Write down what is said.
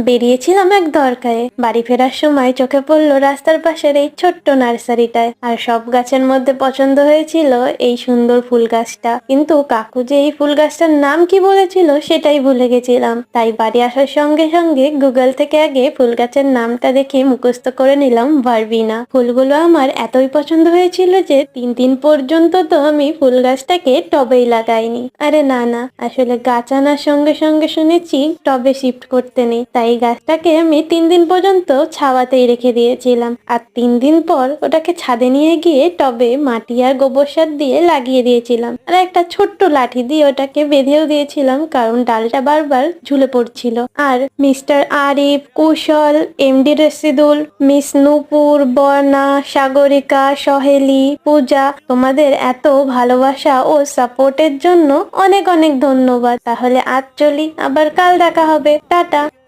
বেরিয়েছিলাম এক দরকারে। বাড়ি ফেরার সময় চোখে পড়লো রাস্তার পাশের এই ছোট্ট নার্সারিটায়। আর সব গাছের মধ্যে পছন্দ হয়েছিল এই সুন্দর ফুল গাছটা, কিন্তু কাকু যে এই ফুল গাছটার নাম কি বলেছিল সেটাই ভুলে গেছিলাম। তাই বাড়ি আসার সঙ্গে সঙ্গে গুগল থেকে আগে ফুল গাছের নামটা দেখে মুখস্থ করে নিলাম ভার্বিনা। ফুলগুলো আমার এতই পছন্দ হয়েছিল যে 3 দিন পর্যন্ত তো আমি ফুল গাছটাকে টবেই লাগাইনি। আরে না না, আসলে গাছ আনার সঙ্গে সঙ্গে শুনেছি টবে শিফট করতে নেই, তাই গাছটাকে আমি 3 দিন পর্যন্ত ছাওয়াতেই রেখে দিয়েছিলাম। আর 3 দিন পর ওটাকে ছাদে নিয়ে গিয়ে টবে মাটি আর গোবর সার দিয়ে লাগিয়ে দিয়েছিলাম, আর একটা ছোট্ট লাঠি দিয়ে ওটাকে বেঁধেও দিয়েছিলাম, কারণ ডালটা বারবার ঝুলে পড়ছিল। আর মিস্টার আরিফ, কুশল, এমডি রশিদুল, মিস নূপুর, বর্ণা, সাগরিকা, সহেলি, পূজা, তোমাদের এত ভালোবাসা ও সাপোর্টের জন্য অনেক অনেক ধন্যবাদ। তাহলে আজ চলি, আবার কাল দেখা হবে। টাটা।